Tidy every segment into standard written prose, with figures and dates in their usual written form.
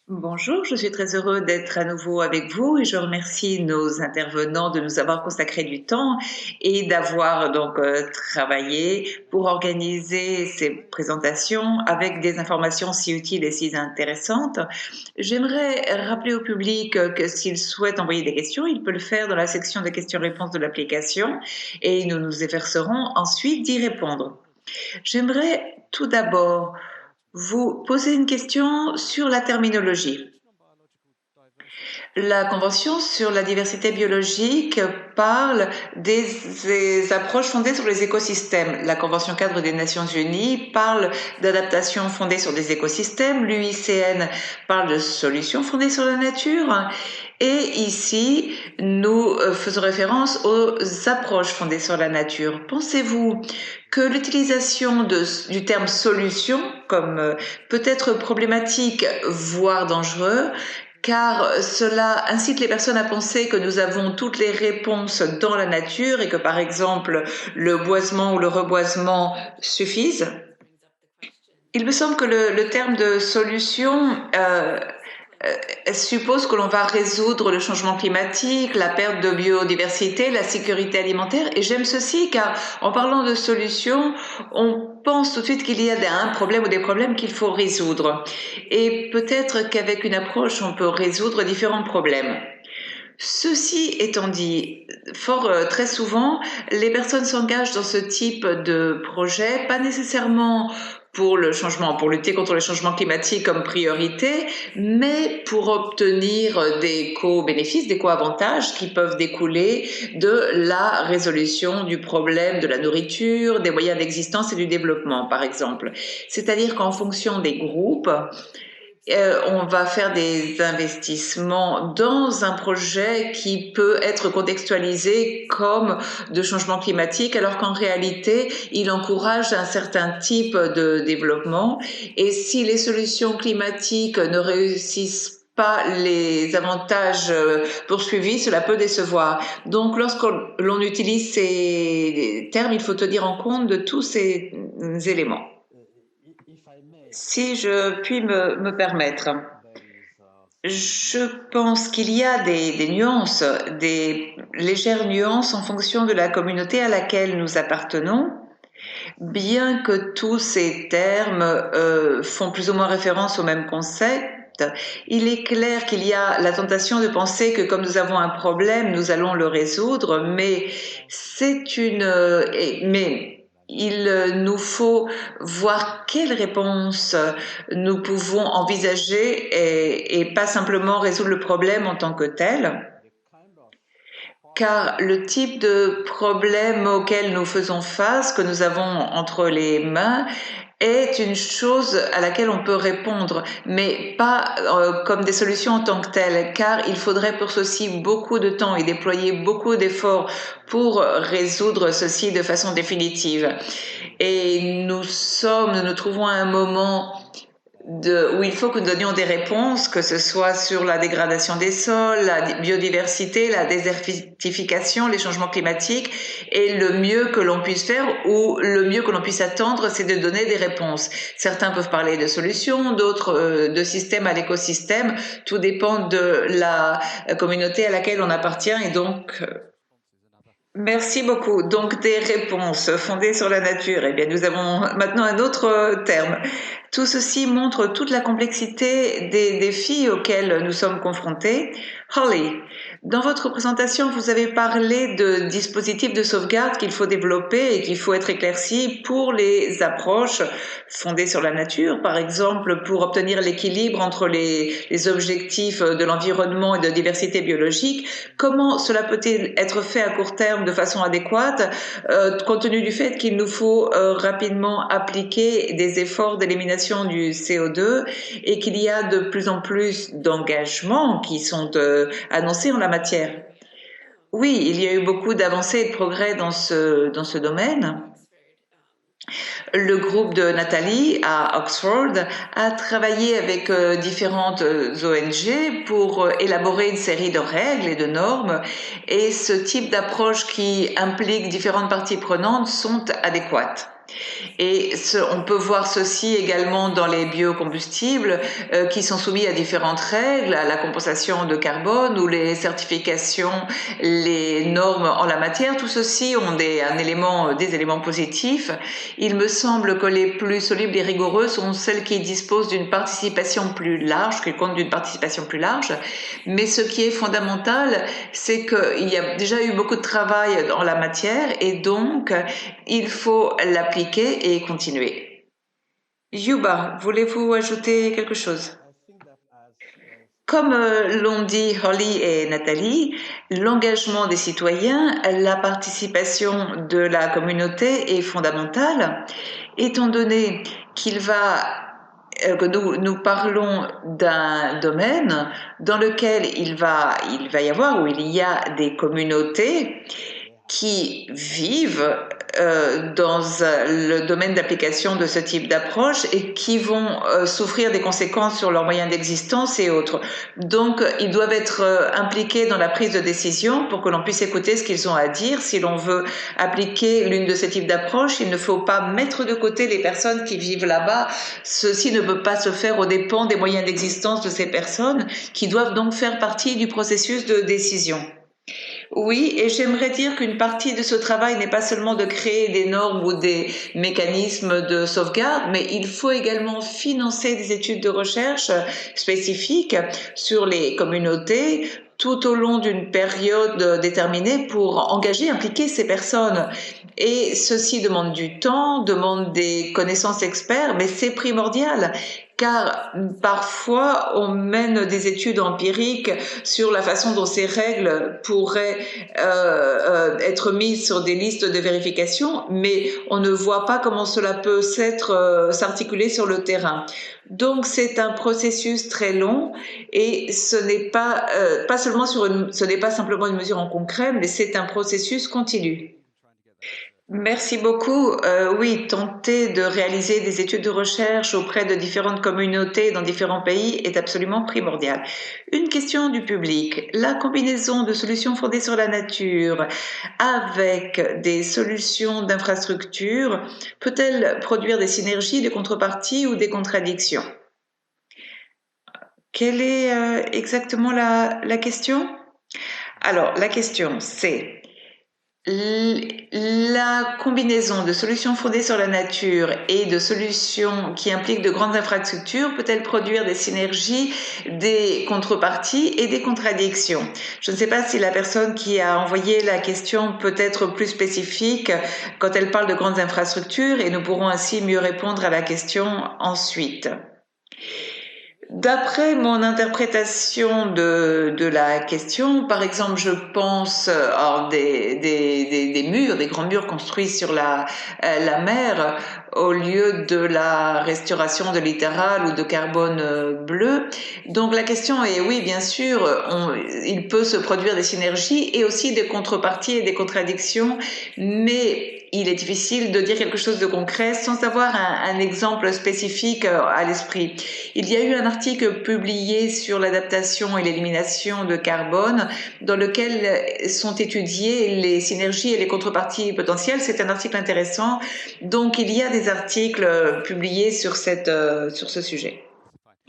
Bonjour, je suis très heureux d'être à nouveau avec vous et je remercie nos intervenants de nous avoir consacré du temps et d'avoir travaillé pour organiser ces présentations avec des informations si utiles et si intéressantes. J'aimerais rappeler au public que s'il souhaite envoyer des questions, il peut le faire dans la section de questions-réponses de l'application et nous nous efforcerons ensuite d'y répondre. J'aimerais tout d'abord vous poser une question sur la terminologie. La Convention sur la diversité biologique parle des approches fondées sur les écosystèmes. La Convention cadre des Nations Unies parle d'adaptation fondée sur des écosystèmes. L'UICN parle de solutions fondées sur la nature. Et ici, nous faisons référence aux approches fondées sur la nature. Pensez-vous que l'utilisation du terme solution comme peut être problématique, voire dangereux, car cela incite les personnes à penser que nous avons toutes les réponses dans la nature et que par exemple le boisement ou le reboisement suffisent? Il me semble que le terme de solution suppose que l'on va résoudre le changement climatique, la perte de biodiversité, la sécurité alimentaire. Et j'aime ceci car en parlant de solutions, on pense tout de suite qu'il y a un problème ou des problèmes qu'il faut résoudre. Et peut-être qu'avec une approche, on peut résoudre différents problèmes. Ceci étant dit, très souvent, les personnes s'engagent dans ce type de projet, pas nécessairement pour lutter contre le changement climatique comme priorité, mais pour obtenir des co-bénéfices, des co-avantages qui peuvent découler de la résolution du problème de la nourriture, des moyens d'existence et du développement, par exemple. C'est-à-dire qu'en fonction des groupes, on va faire des investissements dans un projet qui peut être contextualisé comme de changement climatique, alors qu'en réalité, il encourage un certain type de développement. Et si les solutions climatiques ne réussissent pas les avantages poursuivis, cela peut décevoir. Donc, lorsque l'on utilise ces termes, il faut tenir en compte de tous ces éléments. Si je puis me permettre, je pense qu'il y a des nuances, des légères nuances en fonction de la communauté à laquelle nous appartenons, bien que tous ces termes font plus ou moins référence au même concept. Il est clair qu'il y a la tentation de penser que comme nous avons un problème, nous allons le résoudre, mais il nous faut voir quelles réponses nous pouvons envisager et pas simplement résoudre le problème en tant que tel. Car le type de problème auquel nous faisons face, que nous avons entre les mains, est une chose à laquelle on peut répondre, mais pas comme des solutions en tant que telles, car il faudrait pour ceci beaucoup de temps et déployer beaucoup d'efforts pour résoudre ceci de façon définitive. Et nous nous trouvons à un moment où il faut que nous donnions des réponses, que ce soit sur la dégradation des sols, la biodiversité, la désertification, les changements climatiques, et le mieux que l'on puisse faire ou le mieux que l'on puisse attendre, c'est de donner des réponses. Certains peuvent parler de solutions, d'autres de système à l'écosystème. Tout dépend de la communauté à laquelle on appartient et donc merci beaucoup. Donc, des réponses fondées sur la nature. Eh bien, nous avons maintenant un autre terme. Tout ceci montre toute la complexité des défis auxquels nous sommes confrontés. Holly, dans votre présentation, vous avez parlé de dispositifs de sauvegarde qu'il faut développer et qu'il faut être éclairci pour les approches fondées sur la nature, par exemple, pour obtenir l'équilibre entre les objectifs de l'environnement et de diversité biologique. Comment cela peut-il être fait à court terme de façon adéquate, compte tenu du fait qu'il nous faut rapidement appliquer des efforts d'élimination du CO2 et qu'il y a de plus en plus d'engagements qui sont annoncés en la matière? Oui, il y a eu beaucoup d'avancées et de progrès dans ce domaine. Le groupe de Nathalie à Oxford a travaillé avec différentes ONG pour élaborer une série de règles et de normes, et ce type d'approche qui implique différentes parties prenantes sont adéquates. Et on peut voir ceci également dans les biocombustibles qui sont soumis à différentes règles, à la compensation de carbone ou les certifications, les normes en la matière. Tout ceci ont des éléments positifs. Il me semble que les plus solides et rigoureux sont celles qui disposent d'une participation plus large, qui comptent d'une participation plus large. Mais ce qui est fondamental, c'est qu'il y a déjà eu beaucoup de travail en la matière et donc il faut l'appliquer et continuer. Yuba, voulez-vous ajouter quelque chose? Comme l'ont dit Holly et Nathalie, l'engagement des citoyens, la participation de la communauté est fondamentale, étant donné que nous parlons d'un domaine dans lequel il va y avoir, où il y a des communautés qui vivent dans le domaine d'application de ce type d'approche et qui vont souffrir des conséquences sur leurs moyens d'existence et autres. Donc, ils doivent être impliqués dans la prise de décision pour que l'on puisse écouter ce qu'ils ont à dire. Si l'on veut appliquer l'une de ces types d'approches, il ne faut pas mettre de côté les personnes qui vivent là-bas. Ceci ne peut pas se faire aux dépens des moyens d'existence de ces personnes qui doivent donc faire partie du processus de décision. Oui, et j'aimerais dire qu'une partie de ce travail n'est pas seulement de créer des normes ou des mécanismes de sauvegarde, mais il faut également financer des études de recherche spécifiques sur les communautés tout au long d'une période déterminée pour engager, impliquer ces personnes. Et ceci demande du temps, demande des connaissances experts, mais c'est primordial car parfois on mène des études empiriques sur la façon dont ces règles pourraient être mises sur des listes de vérification, mais on ne voit pas comment cela peut s'articuler sur le terrain. Donc c'est un processus très long et ce n'est ce n'est pas simplement une mesure en concret, mais c'est un processus continu. Merci beaucoup. Oui, tenter de réaliser des études de recherche auprès de différentes communautés dans différents pays est absolument primordial. Une question du public. La combinaison de solutions fondées sur la nature avec des solutions d'infrastructure peut-elle produire des synergies, des contreparties ou des contradictions? Quelle est exactement la question? Alors, la question, c'est la combinaison de solutions fondées sur la nature et de solutions qui impliquent de grandes infrastructures peut-elle produire des synergies, des contreparties et des contradictions? Je ne sais pas si la personne qui a envoyé la question peut être plus spécifique quand elle parle de grandes infrastructures et nous pourrons ainsi mieux répondre à la question ensuite. D'après mon interprétation de la question, par exemple, je pense à des murs, des grands murs construits sur la mer au lieu de la restauration de littoral ou de carbone bleu. Donc la question est, oui, bien sûr, il peut se produire des synergies et aussi des contreparties et des contradictions, mais il est difficile de dire quelque chose de concret sans avoir un exemple spécifique à l'esprit. Il y a eu un article publié sur l'adaptation et l'élimination de carbone dans lequel sont étudiées les synergies et les contreparties potentielles. C'est un article intéressant. Donc, il y a des articles publiés sur ce sujet.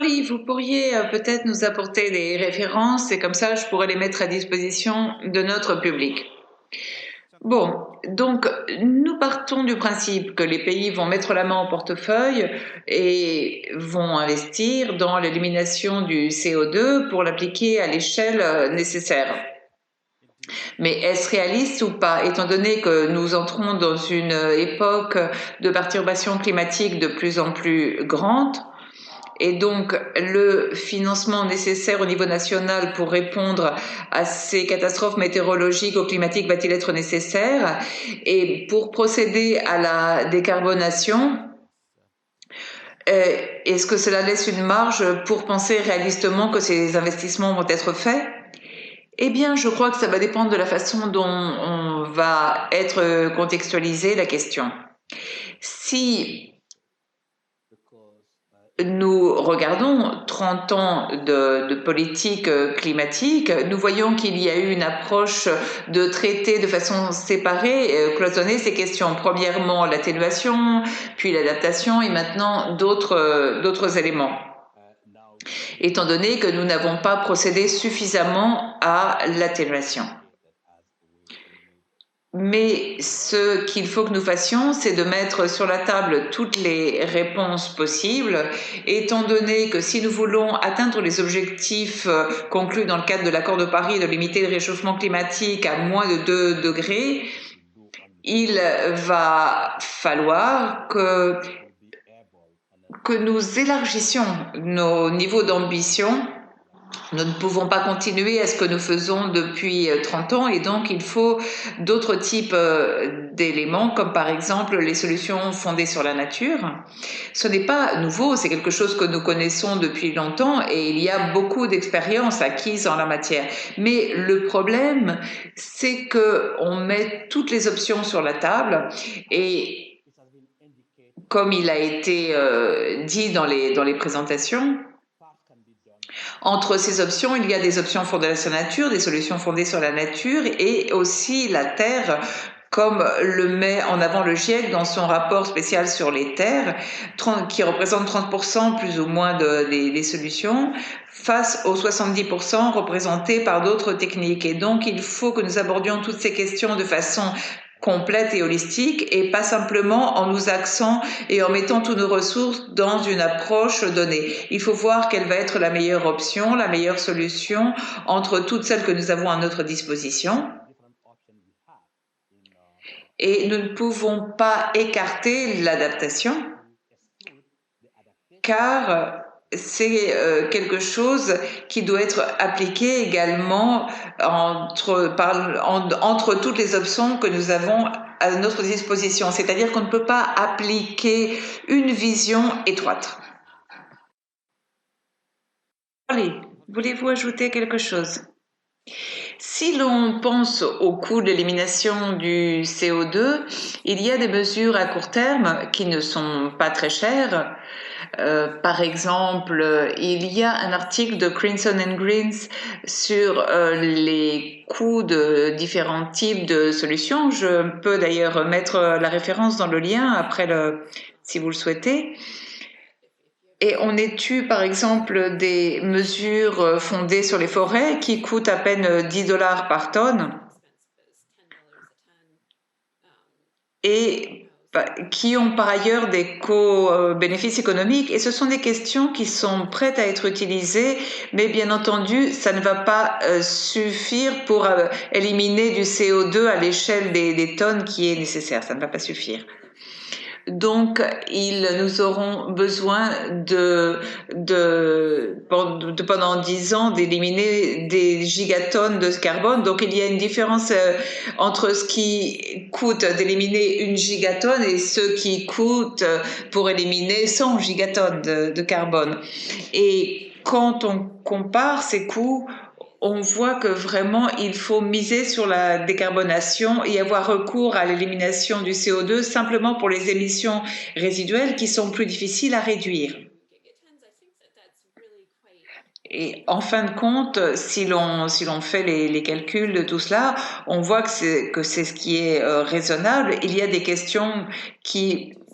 Oui, vous pourriez peut-être nous apporter des références et comme ça, je pourrais les mettre à disposition de notre public. Bon, donc nous partons du principe que les pays vont mettre la main au portefeuille et vont investir dans l'élimination du CO2 pour l'appliquer à l'échelle nécessaire. Mais est-ce réaliste ou pas, étant donné que nous entrons dans une époque de perturbation climatique de plus en plus grande? Et donc, le financement nécessaire au niveau national pour répondre à ces catastrophes météorologiques ou climatiques va-t-il être nécessaire? Et pour procéder à la décarbonation, est-ce que cela laisse une marge pour penser réalistement que ces investissements vont être faits? Eh bien, je crois que ça va dépendre de la façon dont on va être contextualisé la question. Si nous regardons 30 ans de politique climatique, nous voyons qu'il y a eu une approche de traiter de façon séparée, cloisonner ces questions. Premièrement, l'atténuation, puis l'adaptation et maintenant d'autres éléments. Étant donné que nous n'avons pas procédé suffisamment à l'atténuation. Mais ce qu'il faut que nous fassions, c'est de mettre sur la table toutes les réponses possibles, étant donné que si nous voulons atteindre les objectifs conclus dans le cadre de l'accord de Paris de limiter le réchauffement climatique à moins de 2 degrés, il va falloir que nous élargissions nos niveaux d'ambition. Nous ne pouvons pas continuer à ce que nous faisons depuis 30 ans et donc il faut d'autres types d'éléments comme par exemple les solutions fondées sur la nature. Ce n'est pas nouveau, c'est quelque chose que nous connaissons depuis longtemps et il y a beaucoup d'expériences acquises en la matière. Mais le problème, c'est qu'on met toutes les options sur la table et comme il a été dit dans les présentations, entre ces options, il y a des options fondées sur la nature, des solutions fondées sur la nature et aussi la terre, comme le met en avant le GIEC dans son rapport spécial sur les terres, qui représente 30% plus ou moins des solutions, face aux 70% représentés par d'autres techniques. Et donc, il faut que nous abordions toutes ces questions de façon complète et holistique et pas simplement en nous axant et en mettant toutes nos ressources dans une approche donnée. Il faut voir quelle va être la meilleure option, la meilleure solution entre toutes celles que nous avons à notre disposition. Et nous ne pouvons pas écarter l'adaptation car c'est quelque chose qui doit être appliqué également entre toutes les options que nous avons à notre disposition. C'est-à-dire qu'on ne peut pas appliquer une vision étroite. Allez, voulez-vous ajouter quelque chose ? Si l'on pense au coût de l'élimination du CO2, il y a des mesures à court terme qui ne sont pas très chères. Par exemple, il y a un article de Crimson and Greens sur les coûts de différents types de solutions. Je peux d'ailleurs mettre la référence dans le lien après si vous le souhaitez. Et on étudie par exemple des mesures fondées sur les forêts qui coûtent à peine $10 par tonne et qui ont par ailleurs des co-bénéfices économiques. Et ce sont des questions qui sont prêtes à être utilisées, mais bien entendu, ça ne va pas suffire pour éliminer du CO2 à l'échelle des tonnes qui est nécessaire. Ça ne va pas suffire. Donc, nous auront besoin pendant 10 ans d'éliminer des gigatonnes de carbone. Donc, il y a une différence entre ce qui coûte d'éliminer 1 gigatonne et ce qui coûte pour éliminer 100 gigatonnes de carbone. Et quand on compare ces coûts, on voit que vraiment il faut miser sur la décarbonation et avoir recours à l'élimination du CO2 simplement pour les émissions résiduelles qui sont plus difficiles à réduire. Et en fin de compte, si l'on fait les calculs de tout cela, on voit que c'est ce qui est raisonnable. Il y a des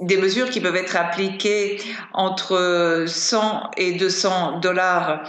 des mesures qui peuvent être appliquées entre 100 et $200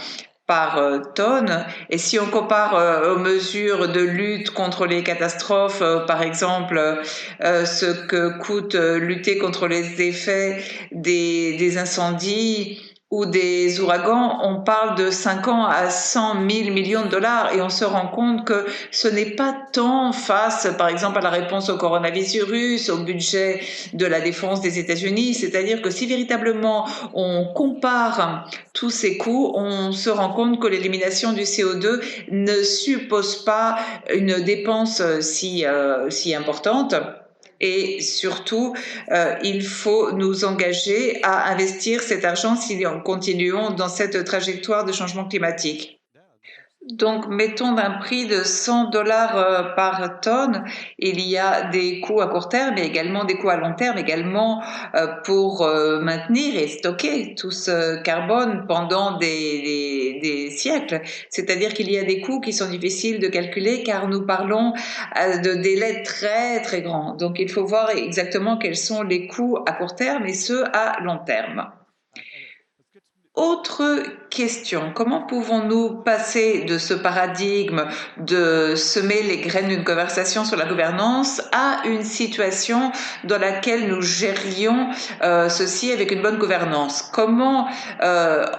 par tonne. Et si on compare aux mesures de lutte contre les catastrophes, par exemple, ce que coûte lutter contre les effets des incendies ou des ouragans, on parle de 50 à 100 000 millions de dollars et on se rend compte que ce n'est pas tant face, par exemple, à la réponse au coronavirus, au budget de la défense des États-Unis. C'est-à-dire que si véritablement on compare tous ces coûts, on se rend compte que l'élimination du CO2 ne suppose pas une dépense si importante. Et surtout, il faut nous engager à investir cet argent si nous continuons dans cette trajectoire de changement climatique. Donc, mettons d'un prix de 100 dollars par tonne, il y a des coûts à court terme et également des coûts à long terme, également pour maintenir et stocker tout ce carbone pendant des siècles. C'est-à-dire qu'il y a des coûts qui sont difficiles de calculer car nous parlons de délais très très grands. Donc, il faut voir exactement quels sont les coûts à court terme et ceux à long terme. Autre question, comment pouvons-nous passer de ce paradigme de semer les graines d'une conversation sur la gouvernance à une situation dans laquelle nous gérions ceci avec une bonne gouvernance? Comment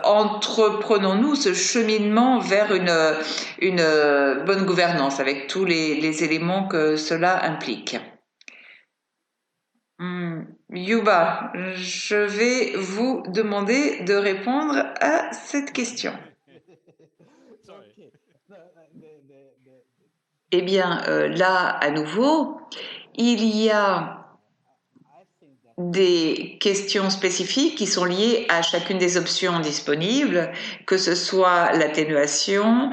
entreprenons-nous ce cheminement vers une bonne gouvernance avec tous les éléments que cela implique? Yuba, je vais vous demander de répondre à cette question. Eh bien, là, à nouveau, il y a des questions spécifiques qui sont liées à chacune des options disponibles, que ce soit l'atténuation,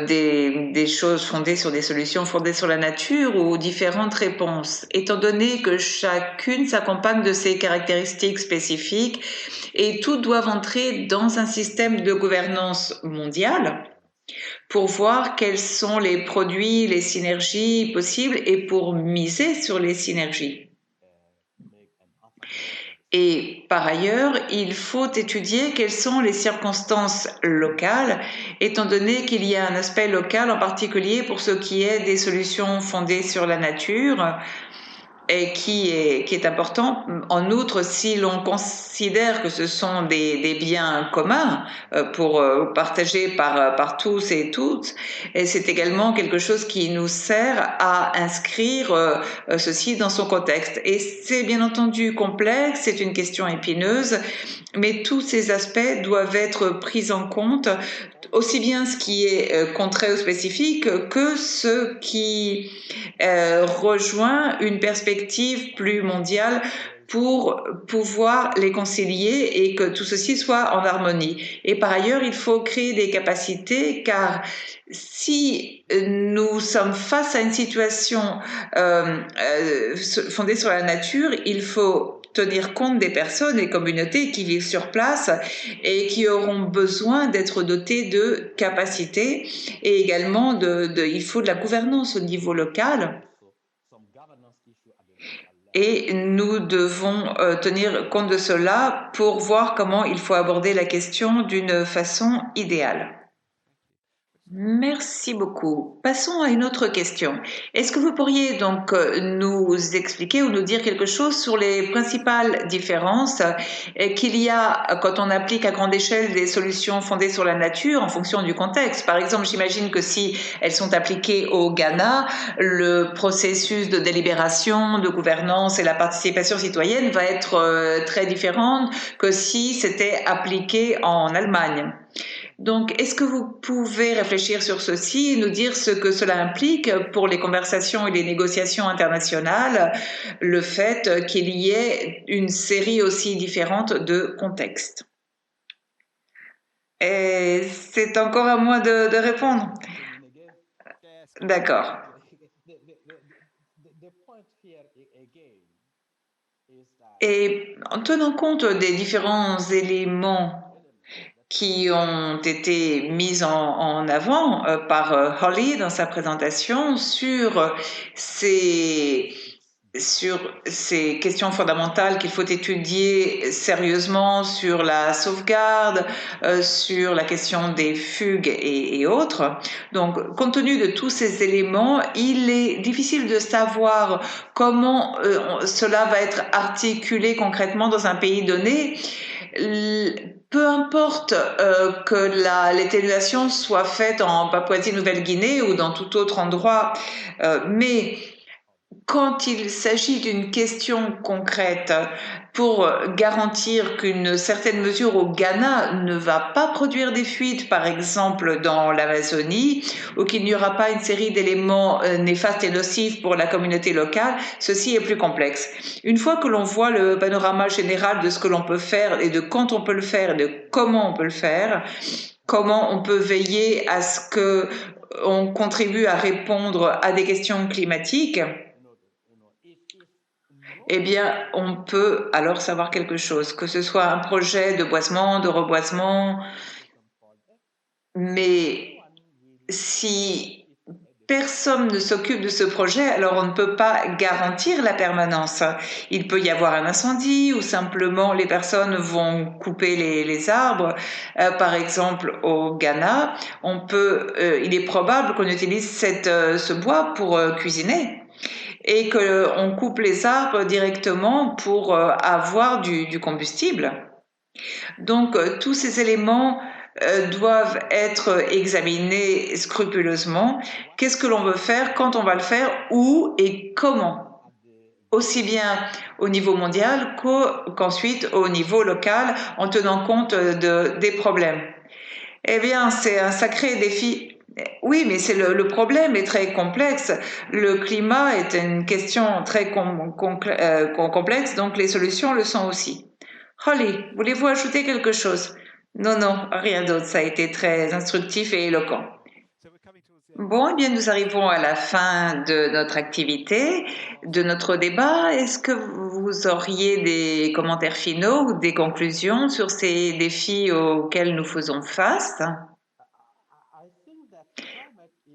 des choses fondées sur des solutions fondées sur la nature ou différentes réponses, étant donné que chacune s'accompagne de ses caractéristiques spécifiques et toutes doivent entrer dans un système de gouvernance mondiale pour voir quels sont les produits, les synergies possibles et pour miser sur les synergies. Et par ailleurs, il faut étudier quelles sont les circonstances locales, étant donné qu'il y a un aspect local en particulier pour ce qui est des solutions fondées sur la nature et qui est important. En outre, si l'on considère que ce sont des biens communs pour partager par tous et toutes, et c'est également quelque chose qui nous sert à inscrire ceci dans son contexte. Et c'est bien entendu complexe, c'est une question épineuse, mais tous ces aspects doivent être pris en compte, aussi bien ce qui est contraire ou spécifique que ce qui rejoint une perspective plus mondiale pour pouvoir les concilier et que tout ceci soit en harmonie. Et par ailleurs, il faut créer des capacités car si nous sommes face à une situation fondée sur la nature, il faut tenir compte des personnes et communautés qui vivent sur place et qui auront besoin d'être dotés de capacités et également il faut de la gouvernance au niveau local. Et nous devons tenir compte de cela pour voir comment il faut aborder la question d'une façon idéale. Merci beaucoup. Passons à une autre question. Est-ce que vous pourriez donc nous expliquer ou nous dire quelque chose sur les principales différences qu'il y a quand on applique à grande échelle des solutions fondées sur la nature en fonction du contexte? Par exemple, j'imagine que si elles sont appliquées au Ghana, le processus de délibération, de gouvernance et la participation citoyenne va être très différente que si c'était appliqué en Allemagne. Donc, est-ce que vous pouvez réfléchir sur ceci et nous dire ce que cela implique pour les conversations et les négociations internationales, le fait qu'il y ait une série aussi différente de contextes? Et c'est encore à moi de répondre. D'accord. Et en tenant compte des différents éléments qui ont été mises en avant par Holly dans sa présentation sur ces questions fondamentales qu'il faut étudier sérieusement sur la sauvegarde, sur la question des fugues et autres. Donc, compte tenu de tous ces éléments, il est difficile de savoir comment cela va être articulé concrètement dans un pays donné. Peu importe que l'atténuation soit faite en Papouasie-Nouvelle-Guinée ou dans tout autre endroit, mais quand il s'agit d'une question concrète pour garantir qu'une certaine mesure au Ghana ne va pas produire des fuites, par exemple dans l'Amazonie, ou qu'il n'y aura pas une série d'éléments néfastes et nocifs pour la communauté locale, ceci est plus complexe. Une fois que l'on voit le panorama général de ce que l'on peut faire et de quand on peut le faire et de comment on peut le faire, comment on peut veiller à ce que on contribue à répondre à des questions climatiques, eh bien, on peut alors savoir quelque chose, que ce soit un projet de boisement, de reboisement, mais si personne ne s'occupe de ce projet, alors on ne peut pas garantir la permanence. Il peut y avoir un incendie ou simplement les personnes vont couper les arbres. Par exemple, au Ghana, il est probable qu'on utilise ce bois pour cuisiner et qu'on coupe les arbres directement pour avoir du combustible. Donc, tous ces éléments doivent être examinés scrupuleusement. Qu'est-ce que l'on veut faire, quand on va le faire, où et comment, aussi bien au niveau mondial qu'ensuite au niveau local, en tenant compte des problèmes. Eh bien, c'est un sacré défi. Oui, mais le problème est très complexe. Le climat est une question très complexe, donc les solutions le sont aussi. Holly, voulez-vous ajouter quelque chose? Non, non, rien d'autre. Ça a été très instructif et éloquent. Bon, eh bien, nous arrivons à la fin de notre activité, de notre débat. Est-ce que vous auriez des commentaires finaux ou des conclusions sur ces défis auxquels nous faisons face?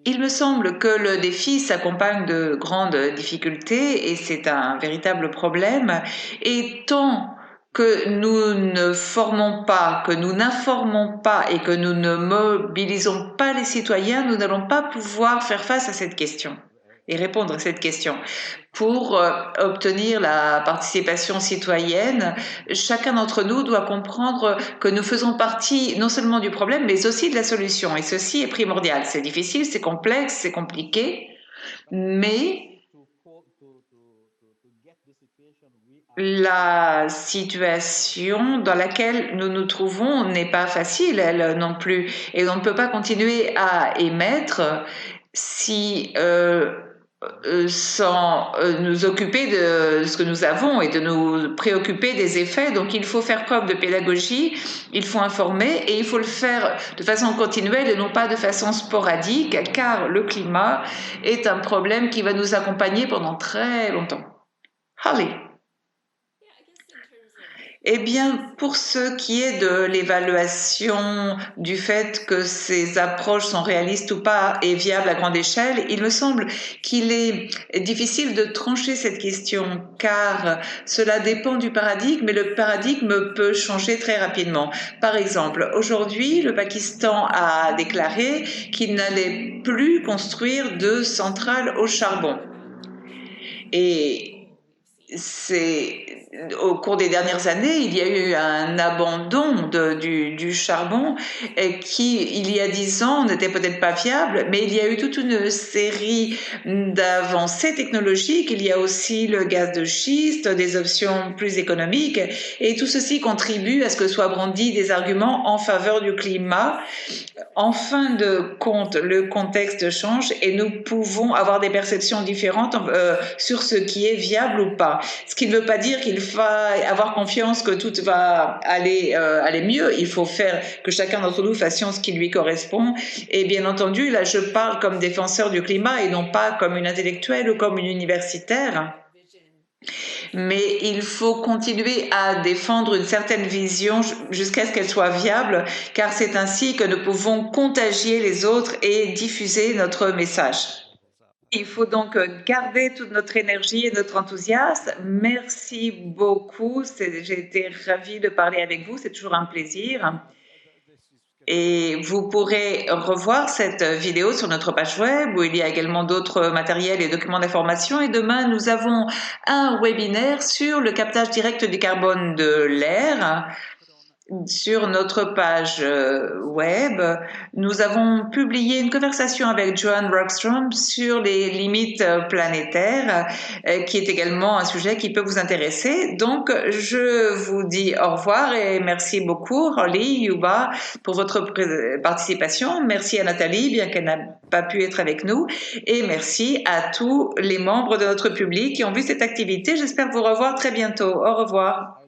Il me semble que le défi s'accompagne de grandes difficultés et c'est un véritable problème. Et tant que nous ne formons pas, que nous n'informons pas et que nous ne mobilisons pas les citoyens, nous n'allons pas pouvoir faire face à cette question et répondre à cette question. Pour obtenir la participation citoyenne, chacun d'entre nous doit comprendre que nous faisons partie non seulement du problème, mais aussi de la solution. Et ceci est primordial. C'est difficile, c'est complexe, c'est compliqué, mais la situation dans laquelle nous nous trouvons n'est pas facile, elle non plus. Et on ne peut pas continuer à émettre si sans nous occuper de ce que nous avons et de nous préoccuper des effets. Donc il faut faire preuve de pédagogie, il faut informer et il faut le faire de façon continuelle et non pas de façon sporadique, car le climat est un problème qui va nous accompagner pendant très longtemps. Holly. Eh bien, pour ce qui est de l'évaluation du fait que ces approches sont réalistes ou pas et viables à grande échelle, il me semble qu'il est difficile de trancher cette question car cela dépend du paradigme et le paradigme peut changer très rapidement. Par exemple, aujourd'hui, le Pakistan a déclaré qu'il n'allait plus construire de centrales au charbon. Et au cours des dernières années, il y a eu un abandon du charbon qui, il y a 10 ans, n'était peut-être pas viable, mais il y a eu toute une série d'avancées technologiques. Il y a aussi le gaz de schiste, des options plus économiques, et tout ceci contribue à ce que soient brandis des arguments en faveur du climat. En fin de compte, le contexte change et nous pouvons avoir des perceptions différentes sur ce qui est viable ou pas. Ce qui ne veut pas dire qu'il faut avoir confiance que tout va aller mieux. Il faut faire que chacun d'entre nous fassions ce qui lui correspond. Et bien entendu, là, je parle comme défenseur du climat et non pas comme une intellectuelle ou comme une universitaire. Mais il faut continuer à défendre une certaine vision jusqu'à ce qu'elle soit viable, car c'est ainsi que nous pouvons contagier les autres et diffuser notre message. Il faut donc garder toute notre énergie et notre enthousiasme. Merci beaucoup. J'ai été ravie de parler avec vous. C'est toujours un plaisir. Et vous pourrez revoir cette vidéo sur notre page web où il y a également d'autres matériels et documents d'information. Et demain, nous avons un webinaire sur le captage direct du carbone de l'air Sur notre page web, nous avons publié une conversation avec Johan Rockström sur les limites planétaires, qui est également un sujet qui peut vous intéresser. Donc, je vous dis au revoir et merci beaucoup, Holly, Yuba, pour votre participation. Merci à Nathalie, bien qu'elle n'a pas pu être avec nous. Et merci à tous les membres de notre public qui ont vu cette activité. J'espère vous revoir très bientôt. Au revoir.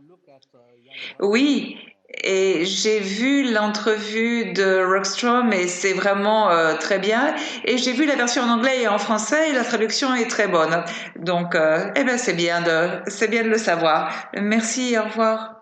Oui, et j'ai vu l'entrevue de Rockstrom et c'est vraiment très bien. Et j'ai vu la version en anglais et en français et la traduction est très bonne. Donc, eh ben c'est bien de le savoir. Merci, au revoir.